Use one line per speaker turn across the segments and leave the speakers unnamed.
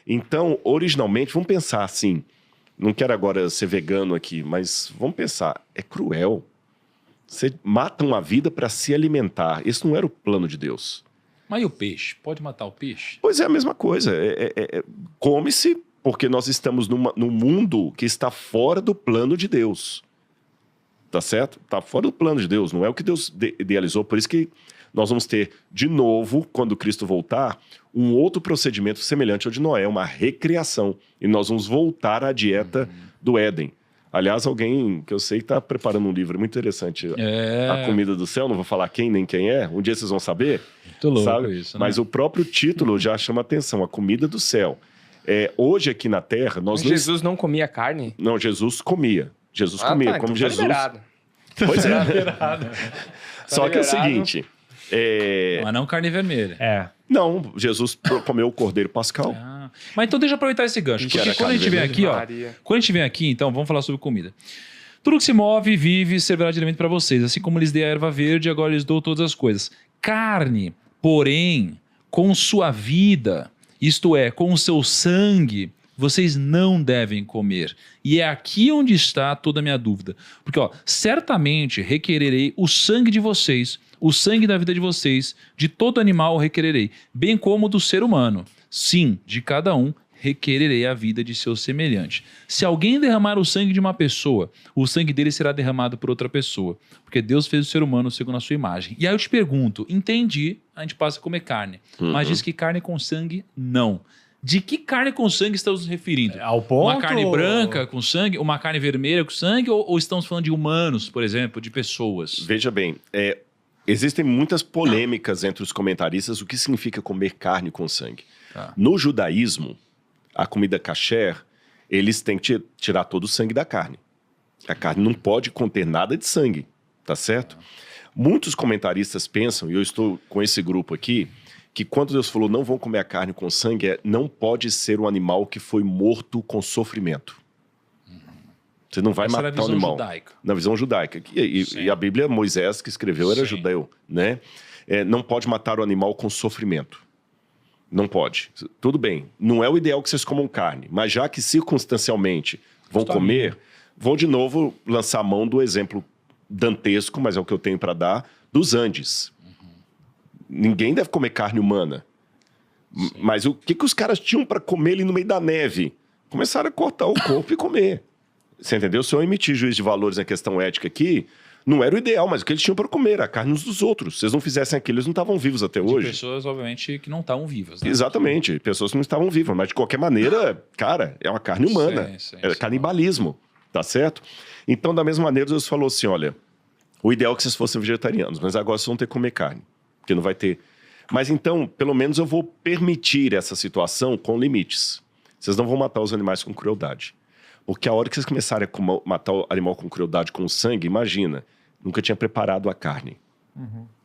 Então, originalmente, vamos pensar assim, não quero agora ser vegano aqui, mas vamos pensar, é cruel. Você mata uma vida para se alimentar. Esse não era o plano de Deus.
Mas e o peixe? Pode matar o peixe?
Pois é a mesma coisa. Come-se porque nós estamos num mundo que está fora do plano de Deus. Tá certo? Está fora do plano de Deus. Não é o que Deus idealizou. Por isso que nós vamos ter, de novo, quando Cristo voltar, um outro procedimento semelhante ao de Noé, uma recriação. E nós vamos voltar à dieta do Éden. Aliás, alguém que eu sei está preparando um livro muito interessante, A Comida do Céu, não vou falar quem nem quem é, um dia vocês vão saber.
Muito louco
sabe?
Isso, né?
Mas o próprio título já chama atenção, A Comida do Céu. Hoje aqui na Terra, nós
Mas Jesus não comia carne?
Não, Jesus comia. Jesus comia,
tá,
como
então
Jesus...
Tá liberado.
Pois é. Só que é o
liberado.
seguinte...
Mas não carne vermelha.
Não, Jesus comeu o cordeiro pascal.
Mas então deixa eu aproveitar esse gancho.
Que
Porque
era
quando a gente vem aqui, ó.
Maria.
Quando a gente vem aqui, então, vamos falar sobre comida. Tudo que se move, vive, servirá de alimento para vocês. Assim como lhes dei a erva verde, agora lhes dou todas as coisas. Carne, porém, com sua vida, isto é, com o seu sangue, vocês não devem comer. E é aqui onde está toda a minha dúvida. Porque, ó, certamente requererei o sangue de vocês, o sangue da vida de vocês, de todo animal requererei, bem como do ser humano. Sim, de cada um requererei a vida de seu semelhante. Se alguém derramar o sangue de uma pessoa, o sangue dele será derramado por outra pessoa, porque Deus fez o ser humano segundo a sua imagem. E aí eu te pergunto, entendi, a gente passa a comer carne, mas diz que carne com sangue, não. De que carne com sangue estamos nos referindo?
Ao ponto...
Uma carne branca com sangue, uma carne vermelha com sangue, ou estamos falando de humanos, por exemplo, de pessoas?
Veja bem, existem muitas polêmicas entre os comentaristas o que significa comer carne com sangue.
Tá.
No judaísmo, a comida kasher, eles têm que tirar todo o sangue da carne. A carne não pode conter nada de sangue, tá certo? Muitos comentaristas pensam, e eu estou com esse grupo aqui, que quando Deus falou não vão comer a carne com sangue, não pode ser um animal que foi morto com sofrimento. Você não vai matar o animal.
Judaica.
Na visão judaica. E a Bíblia, Moisés que escreveu era judeu, né? Não pode matar o animal com sofrimento. Não pode. Tudo bem. Não é o ideal que vocês comam carne, mas já que circunstancialmente vão comer, vão de novo lançar a mão do exemplo dantesco, mas é o que eu tenho para dar, dos Andes. Ninguém deve comer carne humana. Mas o que os caras tinham para comer ali no meio da neve? Começaram a cortar o corpo e comer. Você entendeu? Se eu emitir juízo de valores na questão ética aqui, não era o ideal, mas o que eles tinham para comer era a carne uns dos outros. Se eles não fizessem aquilo, eles não estavam vivos até hoje.
Pessoas, obviamente, que não estavam vivas. Né?
Exatamente. Pessoas que não estavam vivas. Mas, de qualquer maneira, cara, é uma carne humana. É canibalismo. Tá certo? Então, da mesma maneira, Deus falou assim, olha, o ideal é que vocês fossem vegetarianos, mas agora vocês vão ter que comer carne. Porque não vai ter. Mas então, pelo menos eu vou permitir essa situação com limites. Vocês não vão matar os animais com crueldade. Porque a hora que vocês começarem a matar o animal com crueldade, com sangue, imagina, nunca tinha preparado a carne.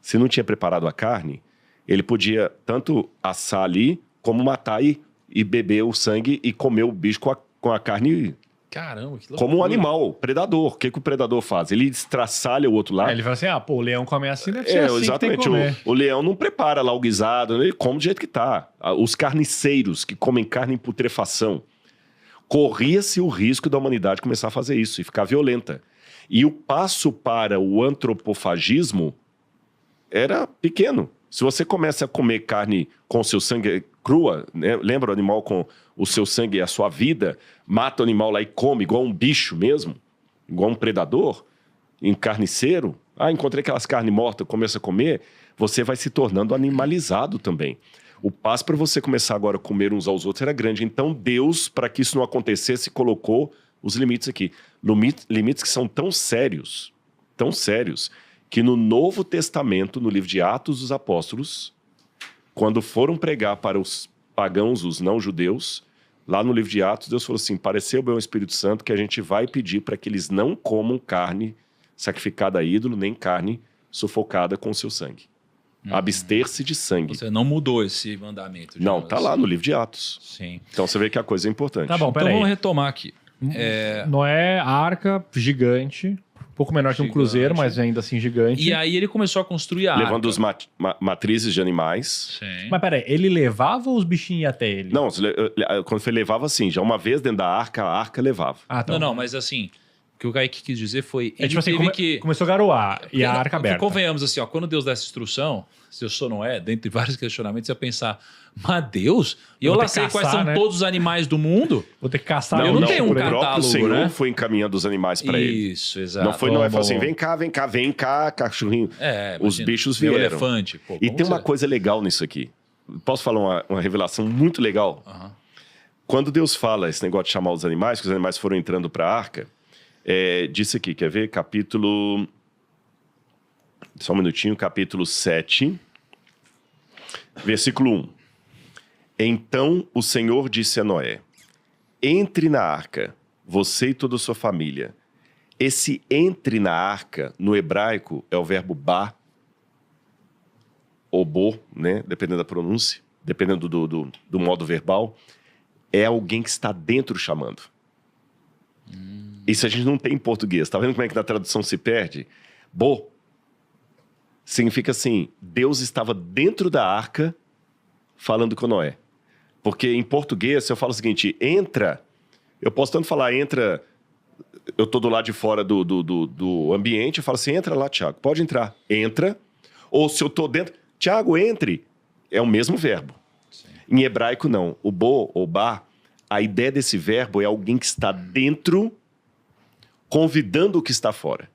Se não tinha preparado a carne, ele podia tanto assar ali, como matar e beber o sangue e comer o bicho com a carne.
Caramba, que loucura.
Como um animal, predador. O que o predador faz? Ele estraçalha o outro lado.
Ele fala assim, o leão come assim, deve ser assim
exatamente.
que tem que comer.
O leão não prepara lá o guisado, ele come do jeito que tá. Os carniceiros que comem carne em putrefação, corria-se o risco da humanidade começar a fazer isso e ficar violenta. E o passo para o antropofagismo era pequeno. Se você começa a comer carne com seu sangue crua, né? Lembra o animal com o seu sangue e a sua vida, mata o animal lá e come igual um bicho mesmo, igual um predador, em carniceiro, encontrei aquelas carnes mortas, começa a comer, você vai se tornando animalizado também. O passo para você começar agora a comer uns aos outros era grande. Então Deus, para que isso não acontecesse, colocou os limites aqui. Limites que são tão sérios, que no Novo Testamento, no livro de Atos dos Apóstolos, quando foram pregar para os pagãos, os não-judeus, lá no livro de Atos, Deus falou assim, pareceu bem o Espírito Santo que a gente vai pedir para que eles não comam carne sacrificada a ídolo, nem carne sufocada com o seu sangue. Abster-se de sangue.
Você não mudou esse mandamento.
Não, tá lá no livro de Atos.
Sim.
Então você vê que a coisa é importante.
Tá bom,
Então
peraí.
vamos retomar aqui.
Noé, arca gigante, pouco menor que um
Gigante.
cruzeiro, mas ainda assim gigante.
E aí ele começou a construir a
Levando
arca.
os matrizes de animais.
Sim.
Mas peraí, ele levava ou os bichinhos iam até ele?
Não, quando ele levava assim, já uma vez dentro da arca, a arca levava.
Ah, tá.
Não, mas assim, o que o Kaique quis dizer foi...
É
Ele
tipo assim,
teve que...
começou a garoar e a
Não,
arca aberta.
Convenhamos assim, ó, quando Deus dá essa instrução, se eu sou Noé, dentre vários questionamentos, você ia pensar, mas Deus? E eu
Vou ter
lá
que
sei quais
caçar,
são
né?
todos os animais do mundo?
Vou ter que caçar.
Eu não tenho um
por aí.
O próprio
catálogo,
Senhor
né?
foi encaminhando os animais para ele.
Isso, exato.
Não foi Noé
Bom,
falou assim,
bom.
vem cá, cachorrinho. Os
imagina,
bichos
meu
vieram.
elefante. Pô,
E
como
tem uma
você-
coisa legal nisso aqui. Posso falar uma revelação muito legal?
Aham.
Quando Deus fala esse negócio de chamar os animais, que os animais foram entrando para a arca, disse aqui, quer ver? Capítulo... Só um minutinho, capítulo 7, versículo 1. Então o Senhor disse a Noé, entre na arca, você e toda a sua família. Esse entre na arca, no hebraico, é o verbo ba, ou bo, né? Dependendo da pronúncia, dependendo do modo verbal, é alguém que está dentro chamando. Isso a gente não tem em português. Tá vendo como é que na tradução se perde? Bo significa assim, Deus estava dentro da arca falando com Noé. Porque em português, se eu falo o seguinte, entra, eu posso tanto falar entra, eu estou do lado de fora do ambiente, eu falo assim, entra lá, Tiago, pode entrar. Entra. Ou se eu estou dentro, Tiago, entre. É o mesmo verbo.
Sim.
Em hebraico, não. O bo ou ba, a ideia desse verbo é alguém que está dentro convidando o que está fora.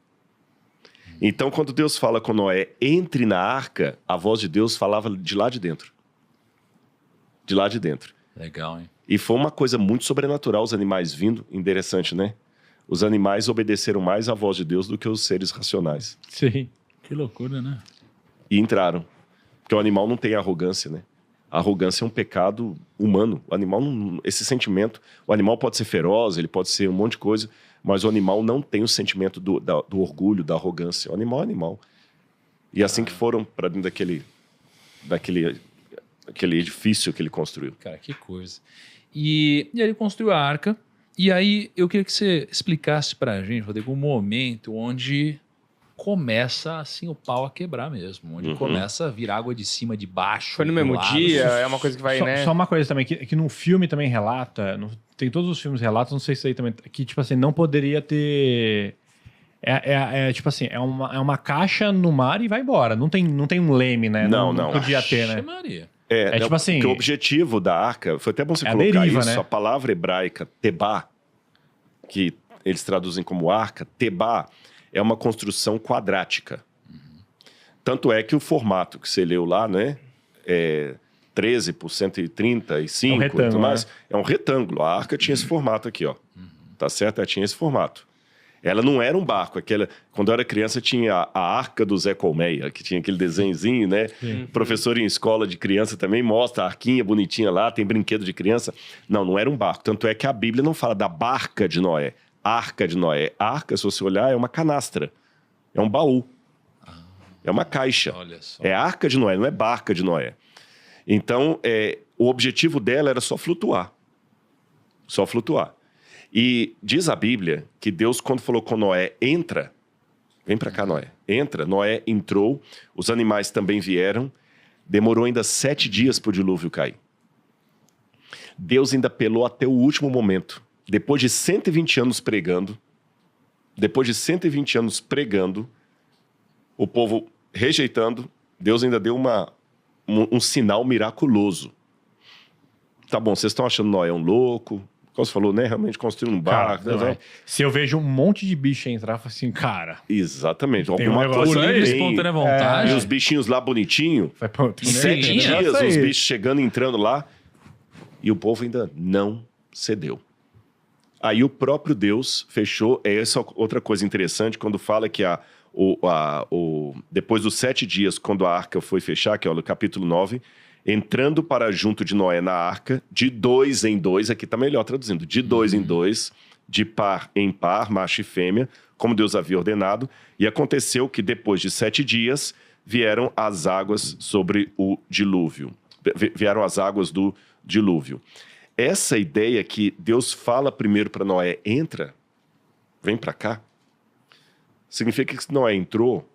Então, quando Deus fala com Noé, entre na arca, a voz de Deus falava de lá de dentro. De lá de dentro.
Legal, hein?
E foi uma coisa muito sobrenatural, os animais vindo. Interessante, né? Os animais obedeceram mais à voz de Deus do que os seres racionais.
Sim.
Que loucura, né?
E entraram. Porque o animal não tem arrogância, né? A arrogância é um pecado humano. O animal não, esse sentimento... O animal pode ser feroz, ele pode ser um monte de coisa, mas o animal não tem o sentimento do orgulho, da arrogância. O animal é animal. E assim que foram para dentro daquele edifício que ele construiu.
Cara, que coisa. E aí ele construiu a arca. E aí eu queria que você explicasse pra gente, Rodrigo, um momento onde começa assim o pau a quebrar mesmo. Onde começa a vir água de cima, de baixo.
Foi no mesmo dia, é uma coisa que vai, né?
Só uma coisa também, que no filme também relata, tem todos os filmes relatam, não sei se aí também, que tipo assim, não poderia ter... tipo assim, é uma caixa no mar e vai embora. Não tem um leme, né?
Não.
Podia ter, né?
Maria.
tipo assim...
Porque o objetivo da arca, foi até bom você
É a
colocar
deriva,
isso,
né?
a palavra hebraica, tebá, que eles traduzem como arca, tebá é uma construção quadrática. Tanto é que o formato que você leu lá, né, 13 por 135,
É um retângulo,
e tudo mais,
né?
é um retângulo. A arca tinha esse formato aqui, ó. Tá certo? Ela tinha esse formato. Ela não era um barco. Quando eu era criança, tinha a Arca do Zé Colmeia, que tinha aquele desenhozinho, né? Professor em escola de criança também mostra a arquinha bonitinha lá, tem brinquedo de criança. Não era um barco. Tanto é que a Bíblia não fala da barca de Noé. Arca de Noé. Arca, se você olhar, é uma canastra. É um baú. É uma caixa.
Olha só.
É a Arca de Noé, não é barca de Noé. Então, o objetivo dela era só flutuar. Só flutuar. E diz a Bíblia que Deus, quando falou com Noé, entra, vem para cá, Noé, entra, Noé entrou, os animais também vieram, demorou ainda 7 dias para o dilúvio cair. Deus ainda apelou até o último momento. Depois de 120 anos pregando, o povo rejeitando, Deus ainda deu um sinal miraculoso. Tá bom, vocês estão achando Noé um louco? Como você falou, né? Realmente construir um barco.
Cara,
né?
se eu vejo um monte de bicho entrar, eu falo assim, cara...
Exatamente.
Tem
Alguma
um negócio
coisa
Por livre e
tem.
espontânea vontade.
E os bichinhos lá bonitinho.
Vai, pô, tem
7
Sim,
dias,
negócio
os
aí.
bichos chegando e entrando lá. E o povo ainda não cedeu. Aí o próprio Deus fechou. Essa é outra coisa interessante, quando fala que depois dos 7 dias, quando a arca foi fechar, que é o capítulo 9, entrando para junto de Noé na arca, de 2 em 2, aqui está melhor traduzindo, de 2 em 2, de par em par, macho e fêmea, como Deus havia ordenado. E aconteceu que depois de 7 dias, vieram as águas sobre o dilúvio. Vieram as águas do dilúvio. Essa ideia que Deus fala primeiro para Noé, entra, vem para cá. significa que se Noé entrou,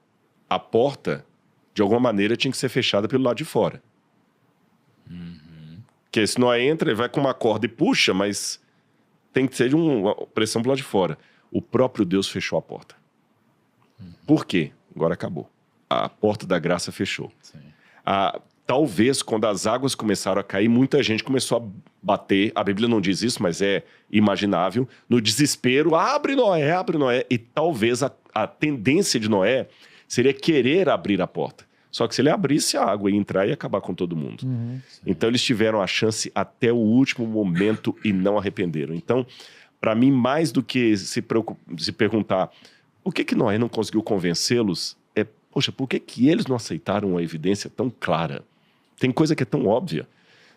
a porta, de alguma maneira, tinha que ser fechada pelo lado de fora. Porque se Noé entra, ele vai com uma corda e puxa, mas tem que ser de uma pressão pelo lado de fora. O próprio Deus fechou a porta. Por quê? Agora acabou. A porta da graça fechou. Talvez, quando as águas começaram a cair, muita gente começou a bater. A Bíblia não diz isso, mas é imaginável. No desespero, abre Noé, abre Noé. E talvez a tendência de Noé seria querer abrir a porta. Só que se ele abrisse, a água ia entrar e ia acabar com todo mundo. Então, eles tiveram a chance até o último momento e não arrependeram. Então, para mim, mais do que se perguntar por que Noé não conseguiu convencê-los, poxa, por que eles não aceitaram uma evidência tão clara? Tem coisa que é tão óbvia.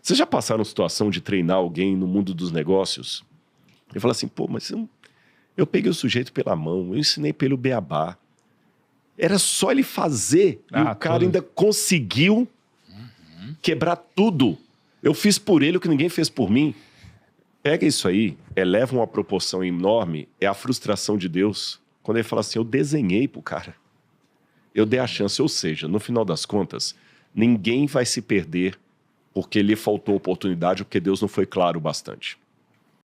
Vocês já passaram situação de treinar alguém no mundo dos negócios? E fala assim, pô, mas eu peguei o sujeito pela mão, eu ensinei pelo beabá. Era só ele fazer e o cara ainda conseguiu quebrar tudo. Eu fiz por ele o que ninguém fez por mim. Pega isso aí, eleva uma proporção enorme, é a frustração de Deus. Quando ele fala assim, eu desenhei pro cara. Eu dei a chance, ou seja, no final das contas, ninguém vai se perder porque lhe faltou oportunidade ou porque Deus não foi claro o bastante.